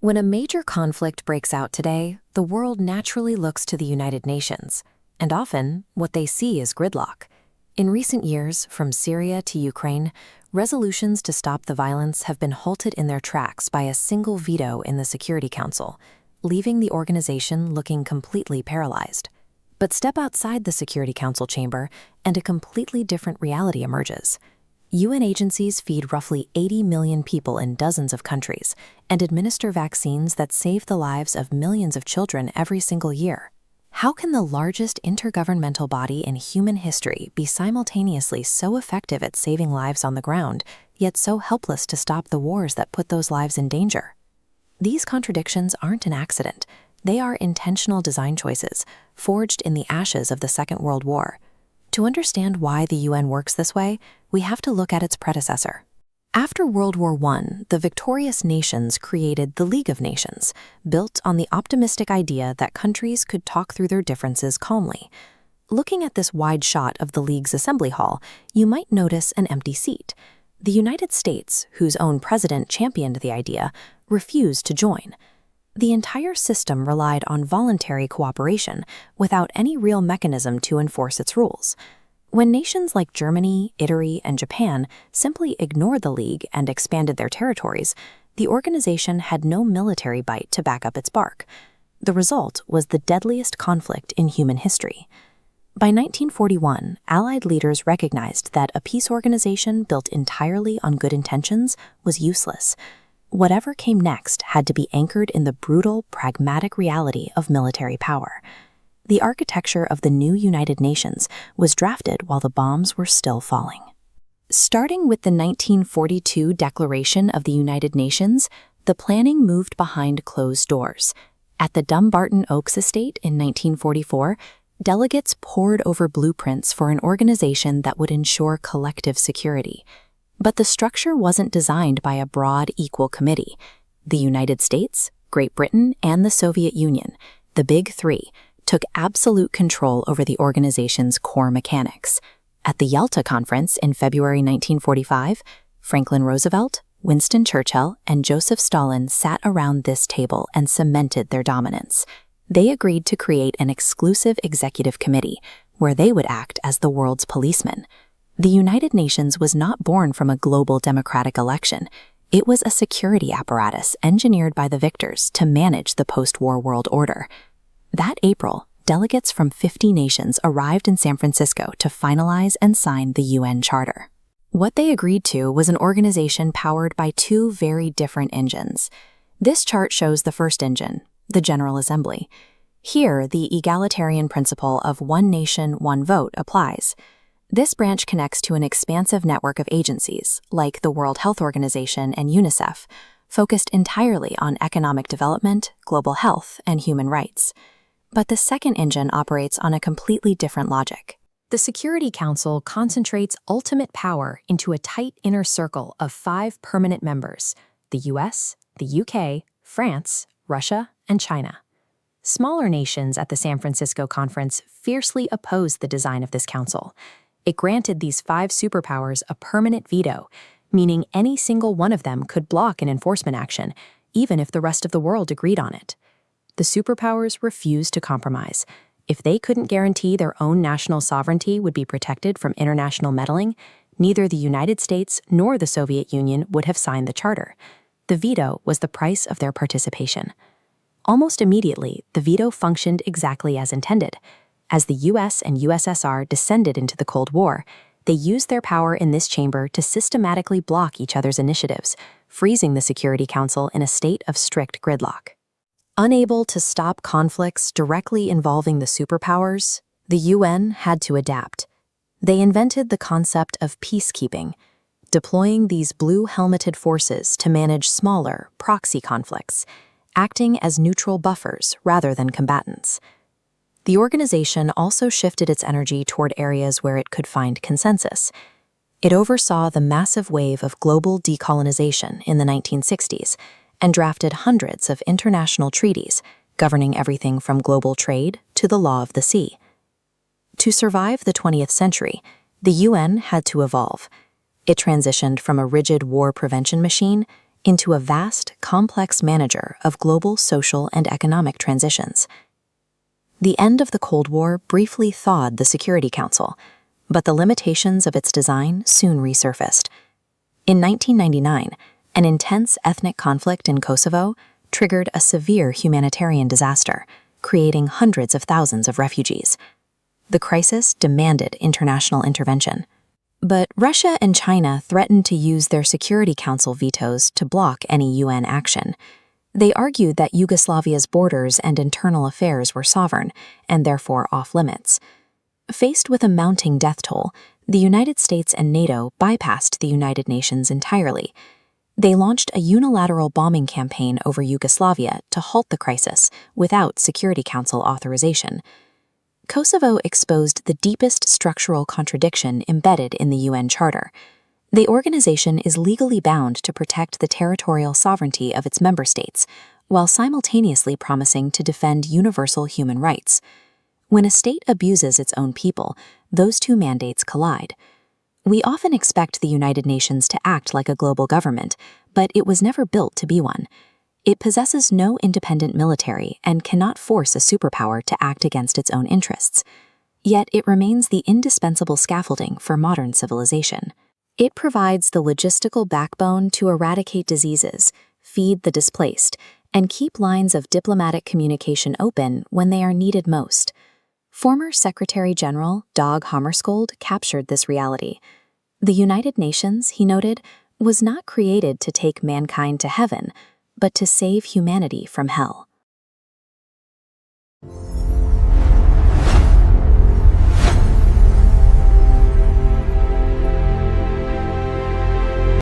When a major conflict breaks out today, the world naturally looks to the United Nations, and often what they see is gridlock. In recent years, from Syria to Ukraine, resolutions to stop the violence have been halted in their tracks by a single veto in the Security Council, leaving the organization looking completely paralyzed. But step outside the Security Council chamber, and a completely different reality emerges. UN agencies feed roughly 80 million people in dozens of countries and administer vaccines that save the lives of millions of children every single year. How can the largest intergovernmental body in human history be simultaneously so effective at saving lives on the ground, yet so helpless to stop the wars that put those lives in danger? These contradictions aren't an accident. They are intentional design choices, forged in the ashes of the Second World War. To understand why the UN works this way, we have to look at its predecessor. After World War I, the victorious nations created the League of Nations, built on the optimistic idea that countries could talk through their differences calmly. Looking at this wide shot of the League's assembly hall, you might notice an empty seat. The United States, whose own president championed the idea, refused to join. The entire system relied on voluntary cooperation without any real mechanism to enforce its rules. When nations like Germany, Italy, and Japan simply ignored the League and expanded their territories, the organization had no military bite to back up its bark. The result was the deadliest conflict in human history. By 1941, Allied leaders recognized that a peace organization built entirely on good intentions was useless. Whatever came next had to be anchored in the brutal, pragmatic reality of military power. The architecture of the new United Nations was drafted while the bombs were still falling. Starting with the 1942 Declaration of the United Nations, the planning moved behind closed doors. At the Dumbarton Oaks Estate in 1944, delegates pored over blueprints for an organization that would ensure collective security. But the structure wasn't designed by a broad, equal committee. The United States, Great Britain, and the Soviet Union, the Big Three, took absolute control over the organization's core mechanics. At the Yalta Conference in February 1945, Franklin Roosevelt, Winston Churchill, and Joseph Stalin sat around this table and cemented their dominance. They agreed to create an exclusive executive committee, where they would act as the world's policemen. The United Nations was not born from a global democratic election. It was a security apparatus engineered by the victors to manage the post-war world order. That April, delegates from 50 nations arrived in San Francisco to finalize and sign the UN Charter. What they agreed to was an organization powered by two very different engines. This chart shows the first engine, the General Assembly. Here, the egalitarian principle of one nation, one vote applies. This branch connects to an expansive network of agencies, like the World Health Organization and UNICEF, focused entirely on economic development, global health, and human rights. But the second engine operates on a completely different logic. The Security Council concentrates ultimate power into a tight inner circle of 5 permanent members: the US, the UK, France, Russia, and China. Smaller nations at the San Francisco Conference fiercely opposed the design of this council. It granted these 5 superpowers a permanent veto, meaning any single one of them could block an enforcement action, even if the rest of the world agreed on it. The superpowers refused to compromise. If they couldn't guarantee their own national sovereignty would be protected from international meddling, neither the United States nor the Soviet Union would have signed the charter. The veto was the price of their participation. Almost immediately, the veto functioned exactly as intended. As the US and USSR descended into the Cold War, they used their power in this chamber to systematically block each other's initiatives, freezing the Security Council in a state of strict gridlock. Unable to stop conflicts directly involving the superpowers, the UN had to adapt. They invented the concept of peacekeeping, deploying these blue-helmeted forces to manage smaller, proxy conflicts, acting as neutral buffers rather than combatants. The organization also shifted its energy toward areas where it could find consensus. It oversaw the massive wave of global decolonization in the 1960s and drafted hundreds of international treaties governing everything from global trade to the law of the sea. To survive the 20th century, the UN had to evolve. It transitioned from a rigid war prevention machine into a vast, complex manager of global social and economic transitions. The end of the Cold War briefly thawed the Security Council, but the limitations of its design soon resurfaced. In 1999, an intense ethnic conflict in Kosovo triggered a severe humanitarian disaster, creating hundreds of thousands of refugees. The crisis demanded international intervention. But Russia and China threatened to use their Security Council vetoes to block any UN action. They argued that Yugoslavia's borders and internal affairs were sovereign, and therefore off-limits. Faced with a mounting death toll, the United States and NATO bypassed the United Nations entirely. They launched a unilateral bombing campaign over Yugoslavia to halt the crisis without Security Council authorization. Kosovo exposed the deepest structural contradiction embedded in the UN Charter. The organization is legally bound to protect the territorial sovereignty of its member states, while simultaneously promising to defend universal human rights. When a state abuses its own people, those two mandates collide. We often expect the United Nations to act like a global government, but it was never built to be one. It possesses no independent military and cannot force a superpower to act against its own interests. Yet it remains the indispensable scaffolding for modern civilization. It provides the logistical backbone to eradicate diseases, feed the displaced, and keep lines of diplomatic communication open when they are needed most. Former Secretary General Dag Hammarskjöld captured this reality. The United Nations, he noted, was not created to take mankind to heaven, but to save humanity from hell.